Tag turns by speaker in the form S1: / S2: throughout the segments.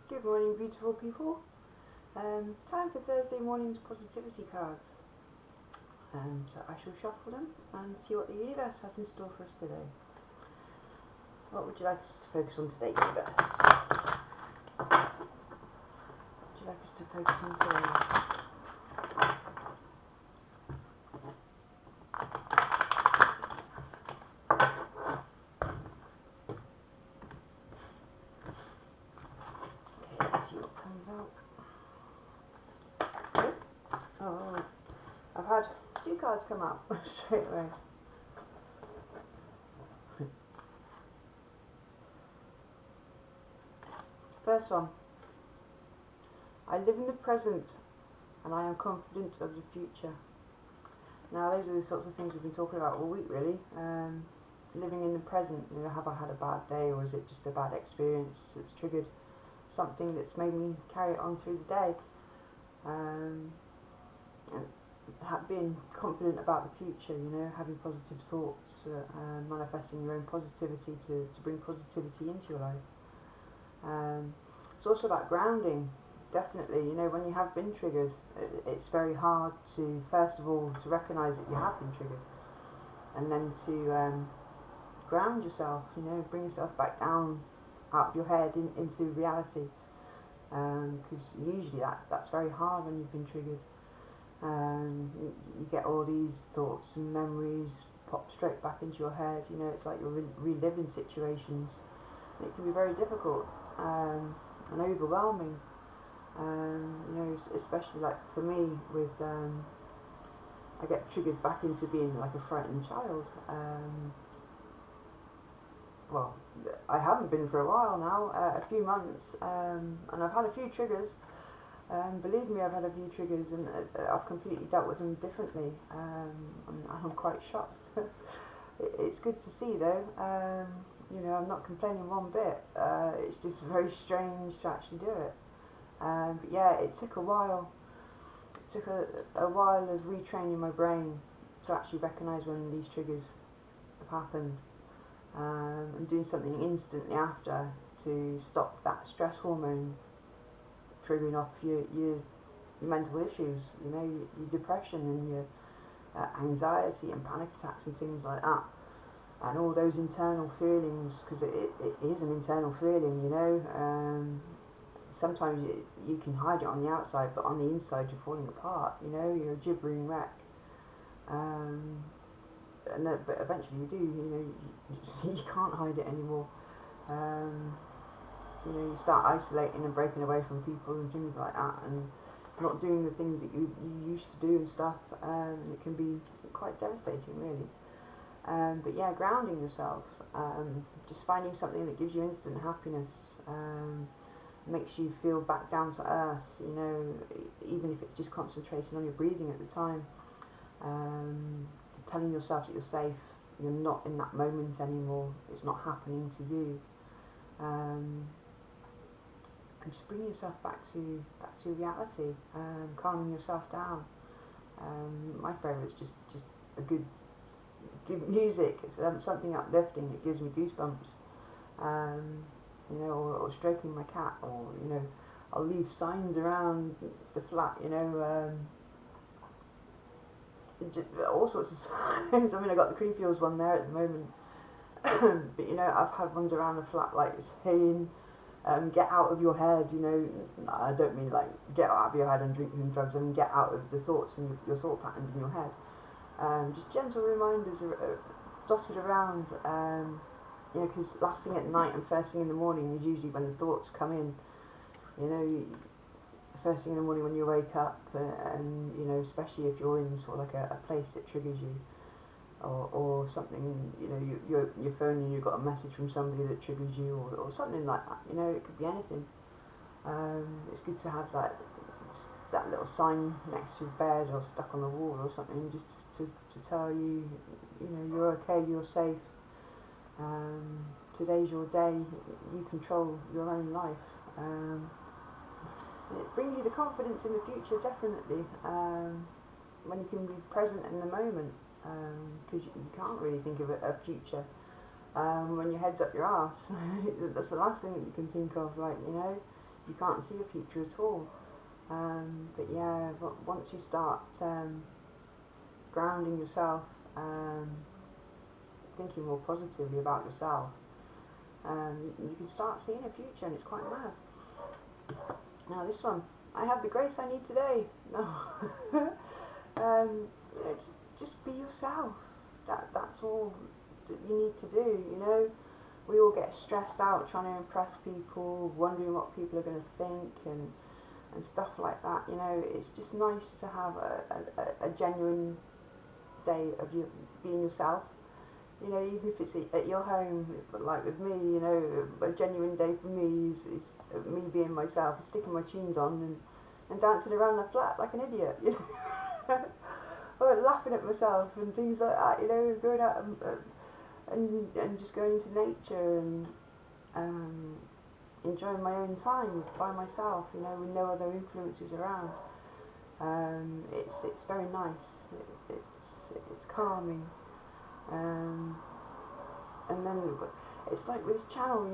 S1: Good morning, beautiful people. Time for Thursday morning's positivity cards. So I shall shuffle them and see what the universe has in store for us today. What would you like us to focus on today, universe? What would you like us to focus on today? Okay, let's see what comes out. Oh, I've had 2 cards come out straight away. First one. I live in the present and I am confident of the future. Now, those are the sorts of things we've been talking about all week, really. Living in the present. Have I had a bad day, or is it just a bad experience that's triggered something that's made me carry it on through the day? And being confident about the future, having positive thoughts, manifesting your own positivity to bring positivity into your life. It's also about grounding. Definitely, when you have been triggered, it's very hard to, first of all, to recognise that you have been triggered, and then to ground yourself, bring yourself back down out of your head into reality, because usually that's very hard when you've been triggered. You get all these thoughts and memories pop straight back into your head. It's like you're reliving situations, and it can be very difficult and overwhelming. Especially like for me with I get triggered back into being like a frightened child. Well, I haven't been for a while now, a few months, and I've had a few triggers. Believe me, I've had a few triggers, and I've completely dealt with them differently, and I'm quite shocked. It's good to see though. I'm not complaining one bit. It's just very strange to actually do it. But yeah, it took a while. It took a while of retraining my brain to actually recognise when these triggers have happened, and doing something instantly after to stop that stress hormone triggering off your mental issues, your depression and your anxiety and panic attacks and things like that, and all those internal feelings, because it is an internal feeling, sometimes you can hide it on the outside, but on the inside you're falling apart, you're a gibbering wreck. But eventually you do, you can't hide it anymore. You start isolating and breaking away from people and things like that, and not doing the things that you used to do and stuff. It can be quite devastating, really. But yeah, grounding yourself, just finding something that gives you instant happiness, makes you feel back down to earth, even if it's just concentrating on your breathing at the time, telling yourself that you're safe, you're not in that moment anymore, it's not happening to you, and just bringing yourself back to reality, calming yourself down. My favourite is just a good music. It's something uplifting that gives me goosebumps. Or stroking my cat, or I'll leave signs around the flat, all sorts of signs. I mean, I got the Creamfields one there at the moment, but I've had ones around the flat like saying, get out of your head. I don't mean like get out of your head and drinking drugs. I mean get out of the thoughts and your thought patterns in your head. Just gentle reminders are dotted around. Because last thing at night and first thing in the morning is usually when the thoughts come in. First thing in the morning when you wake up, and especially if you're in sort of like a place that triggers you, or something, your phone and you've got a message from somebody that triggers you, or something like that. It could be anything. It's good to have that little sign next to your bed or stuck on the wall or something, just to tell you, you're okay, you're safe. Today's your day. You control your own life. It brings you the confidence in the future, definitely. When you can be present in the moment, because you can't really think of a future when your head's up your arse. That's the last thing that you can think of. Like you can't see a future at all. But yeah, once you start grounding yourself, thinking more positively about yourself, you can start seeing a future, and it's quite mad. Now this one, I have the grace I need today. No, just be yourself. That's all that you need to do. We all get stressed out trying to impress people, wondering what people are going to think, and stuff like that. It's just nice to have a genuine day of you being yourself. Even if it's at your home, like with me, a genuine day for me is me being myself, sticking my tunes on and dancing around the flat like an idiot, or laughing at myself and things like that, going out and just going into nature and enjoying my own time by myself, with no other influences around. It's very nice. It's calming. And then it's like with this channel,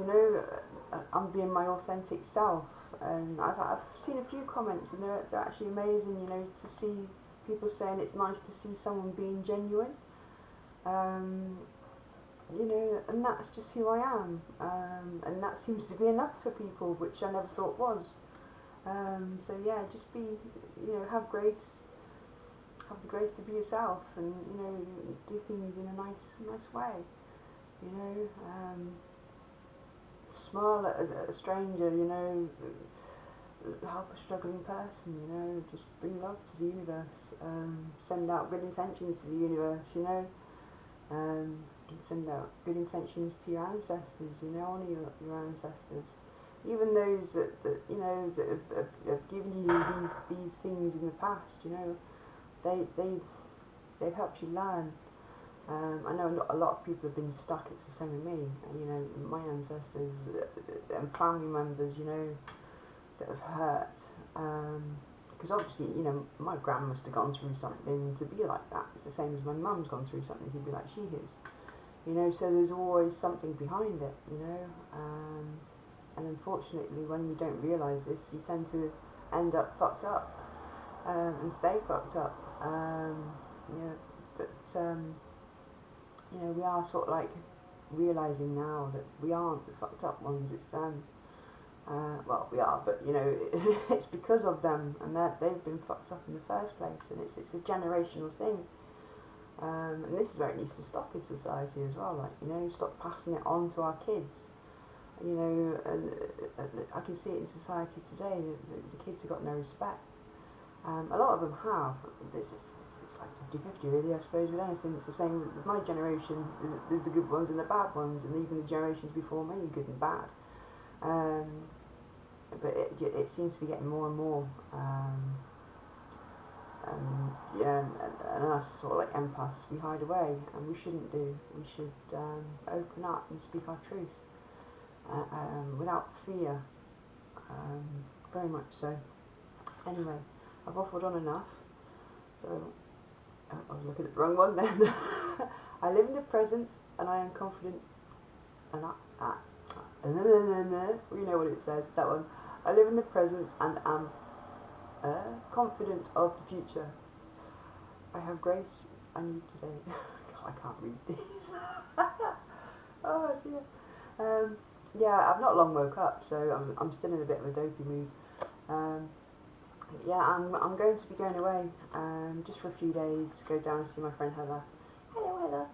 S1: I'm being my authentic self, and I've seen a few comments, and they're actually amazing, to see people saying it's nice to see someone being genuine, and that's just who I am, and that seems to be enough for people, which I never thought was. So yeah, just be, have grace. Have the grace to be yourself, and do things in a nice way. Smile at a stranger. Help a struggling person. Just bring love to the universe. Send out good intentions to the universe. Send out good intentions to your ancestors. Honour your ancestors. Even those that have given you these things in the past. They've helped you learn. I know a lot of people have been stuck. It's the same with me. My ancestors and family members, that have hurt. Because obviously, my gran must have gone through something to be like that. It's the same as my mum's gone through something to be like she is. So there's always something behind it. And unfortunately, when you don't realise this, you tend to end up fucked up and stay fucked up. We are sort of like realising now that we aren't the fucked up ones, it's them. Well, we are, but it's because of them, and that they've been fucked up in the first place, and it's a generational thing. And this is where it needs to stop in society as well, stop passing it on to our kids. And I can see it in society today, the kids have got no respect. A lot of them have. It's like 50-50 really, I suppose, with anything. It's the same with my generation. There's the good ones and the bad ones, and even the generations before me, good and bad. But it seems to be getting more and more. And us, sort of like empaths, we hide away, and we shouldn't do. We should open up and speak our truth without fear. Very much so. Anyway, I've waffled on enough. So I was looking at the wrong one then. I live in the present, and I am confident. And we know what it says. That one. I live in the present and am confident of the future. I have grace I need today. God, I can't read these. Oh dear. Yeah, I've not long woke up, so I'm still in a bit of a dopey mood. Yeah, I'm going to be going away just for a few days. Go down and see my friend Heather. Hello, Heather.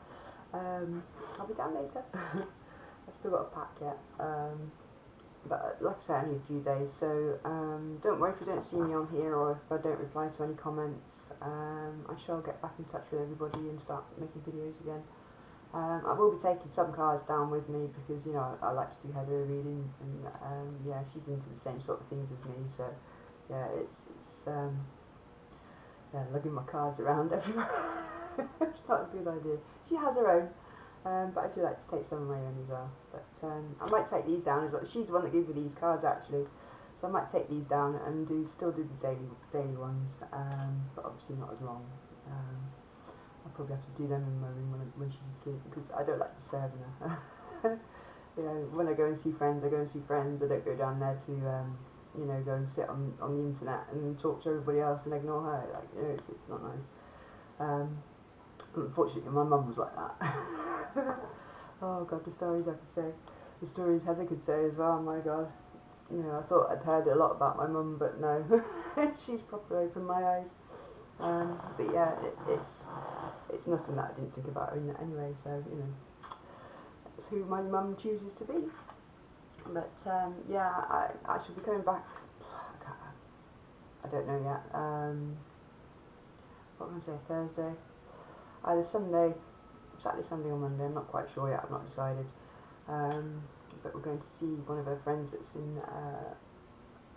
S1: I'll be down later. I've still got a pack yet. But like I said, only a few days. So don't worry if you don't see me on here or if I don't reply to any comments. I shall get back in touch with everybody and start making videos again. I will be taking some cards down with me because I like to do Heather reading, and yeah, she's into the same sort of things as me. So yeah, it's lugging my cards around everywhere. It's not a good idea. She has her own, but I do like to take some of my own as well. But I might take these down as well. She's the one that gave me these cards actually, so I might take these down and still do the daily ones, but obviously not as long. I'll probably have to do them in my room when she's asleep because I don't like disturbing her. When I go and see friends, I go and see friends. I don't go down there to go and sit on the internet and talk to everybody else and ignore her. Like, it's not nice. Unfortunately, my mum was like that. Oh God, the stories I could say, the stories Heather could say as well. My God, I thought I'd heard a lot about my mum, but no, she's properly opened my eyes. But yeah, it's nothing that I didn't think about her in anyway. So it's who my mum chooses to be. But yeah, I should be coming back. I don't know yet. What am I going to say? Thursday, either Saturday, Sunday, or Monday. I'm not quite sure yet. I've not decided. But we're going to see one of her friends that's in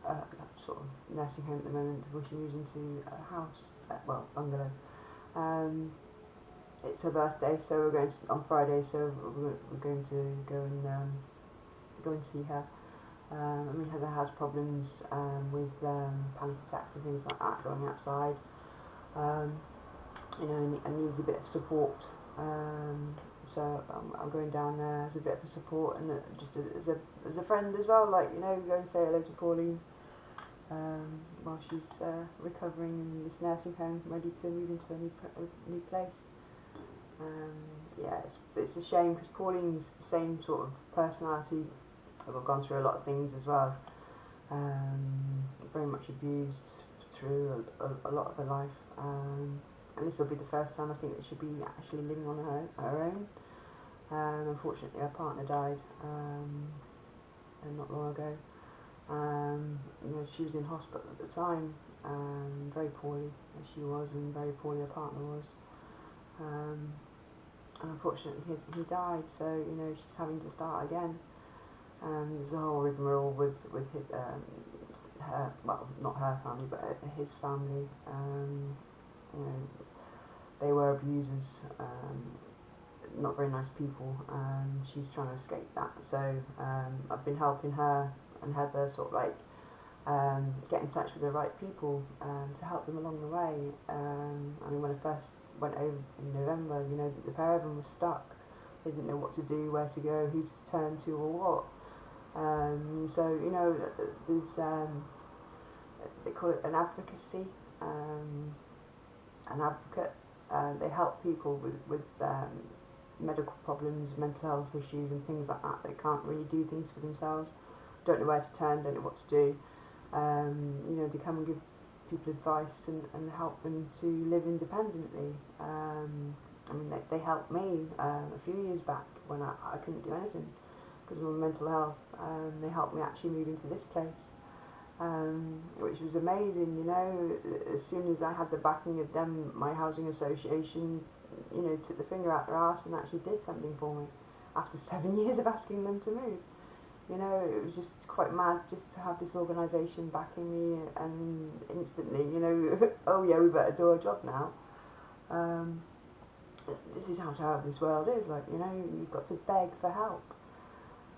S1: a sort of nursing home at the moment before she moves into a house, bungalow. It's her birthday, so we're going on Friday. So we're going to go and see her. I mean, Heather has problems with panic attacks and things like that going outside. And needs a bit of support. So I'm going down there as a bit of a support and just as a friend as well. Like, go and say hello to Pauline while she's recovering in this nursing home, ready to move into a new place. Yeah, it's a shame because Pauline's the same sort of personality. I've gone through a lot of things as well. Very much abused through a lot of her life. And this will be the first time I think that she'll be actually living on her own. Unfortunately, her partner died not long ago. She was in hospital at the time, very poorly as she was, and very poorly her partner was. And unfortunately, he died. So she's having to start again. There's a whole rigmarole with his, her, well, not her family, but his family. They were abusers, not very nice people, and she's trying to escape that. So I've been helping her and Heather sort of like get in touch with the right people to help them along the way. I mean, when I first went over in November, the pair of them were stuck. They didn't know what to do, where to go, who to turn to, or what. So there's they call it an advocacy, an advocate. They help people with medical problems, mental health issues and things like that. They can't really do things for themselves, don't know where to turn, don't know what to do. They come and give people advice and help them to live independently. I mean, they helped me a few years back when I couldn't do anything because of my mental health. They helped me actually move into this place. Which was amazing, as soon as I had the backing of them, my housing association, took the finger out their arse and actually did something for me after 7 years of asking them to move. It was just quite mad just to have this organisation backing me and instantly, oh yeah, we better do our job now. This is how terrible this world is, like, you've got to beg for help.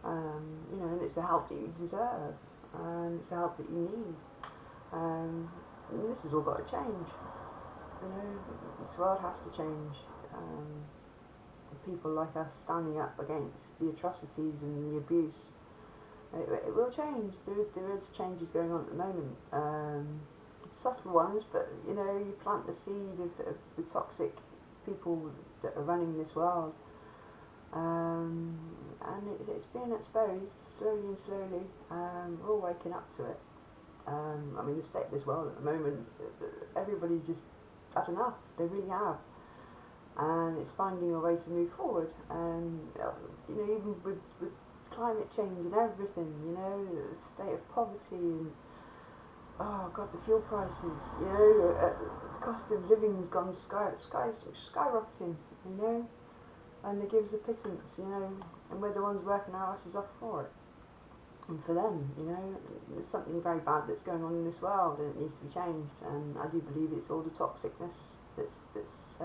S1: And it's the help that you deserve. And it's the help that you need. And this has all got to change. This world has to change. People like us standing up against the atrocities and the abuse. It will change. There is changes going on at the moment. Subtle ones, but you plant the seed of the toxic people that are running this world. And it's being exposed slowly and slowly. We're all waking up to it. I mean, the state of this world at the moment, everybody's just had enough. They really have. And it's finding a way to move forward. And, even with climate change and everything, the state of poverty and, oh God, the fuel prices, the cost of living's gone skyrocketing, and they give us a pittance, and we're the ones working our asses off for it. And for them, there's something very bad that's going on in this world, and it needs to be changed. And I do believe it's all the toxicness that's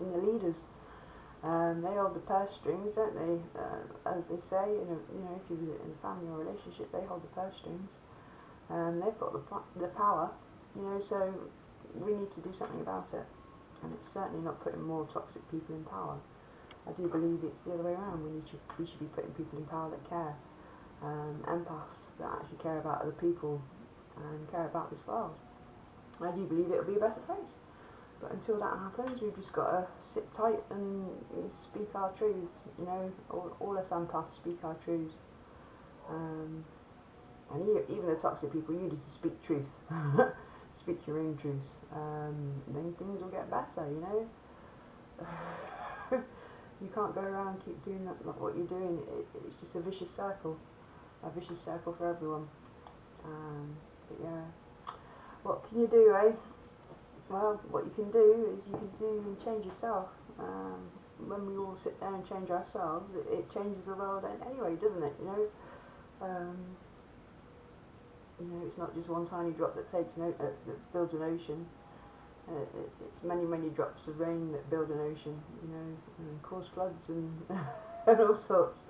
S1: in the leaders. They hold the purse strings, don't they? As they say, if you're in a family or relationship, they hold the purse strings. They've got the power, so we need to do something about it. And it's certainly not putting more toxic people in power. I do believe it's the other way around. We should be putting people in power that care, empaths that actually care about other people, and care about this world. I do believe it'll be a better place. But until that happens, we've just got to sit tight and speak our truths. You know, all us empaths speak our truths. And even the toxic people, you need to speak truth. Speak your own truth. Then things will get better, you know. You can't go around and keep doing that, like what you're doing. It's just a vicious circle for everyone. But yeah, what can you do, eh? Well, what you can do is you can do and change yourself. When we all sit there and change ourselves, it changes the world anyway, doesn't it? You know, it's not just one tiny drop that that builds an ocean. It's many drops of rain that build an ocean. You know, and cause floods and and all sorts.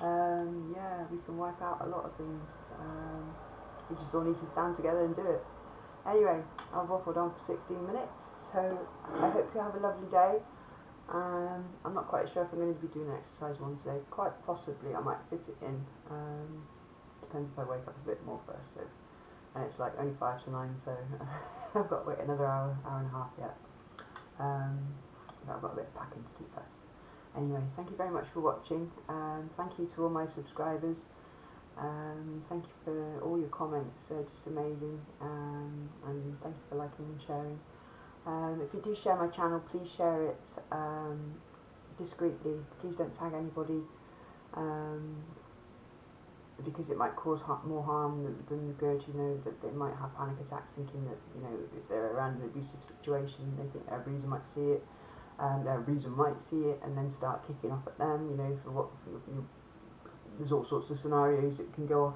S1: Yeah, we can wipe out a lot of things. We just all need to stand together and do it. Anyway, I've waffled on for 16 minutes, so I hope you have a lovely day. I'm not quite sure if I'm going to be doing an exercise one today. Quite possibly I might fit it in. Depends if I wake up a bit more first though. And it's like only 5 to 9, so I've got to wait another hour and a half yet. But I've got a bit of packing to do first. Anyway, thank you very much for watching. Thank you to all my subscribers. Thank you for all your comments, they're just amazing, and thank you for liking and sharing. If you do share my channel, please share it discreetly. Please don't tag anybody, because it might cause more harm than the good. You know, that they might have panic attacks thinking that, you know, if they're around an abusive situation, they think their abuser might see it, their abuser might see it and then start kicking off at them, you know, there's all sorts of scenarios that can go off.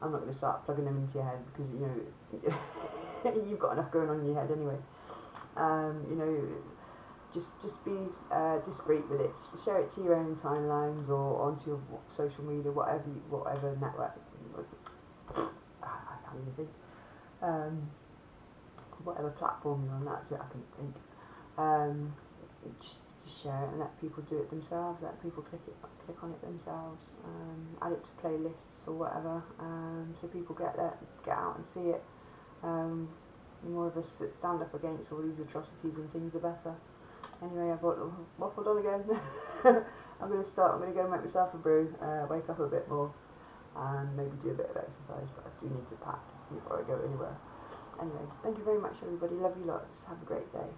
S1: I'm not going to start plugging them into your head because, you know, you've got enough going on in your head anyway. You know, just be discreet with it. Share it to your own timelines or onto your social media, whatever network. I can't even think. Whatever platform you're on, that's it. I can think. Just share it and let people do it themselves. Let people click on it themselves. Add it to playlists or whatever, so people get out and see it. The more of us that stand up against all these atrocities and things, the better. Anyway, I've waffled on again. I'm going to go make myself a brew, wake up a bit more, and maybe do a bit of exercise, but I do need to pack before I go anywhere. Anyway, thank you very much everybody, love you lots, have a great day.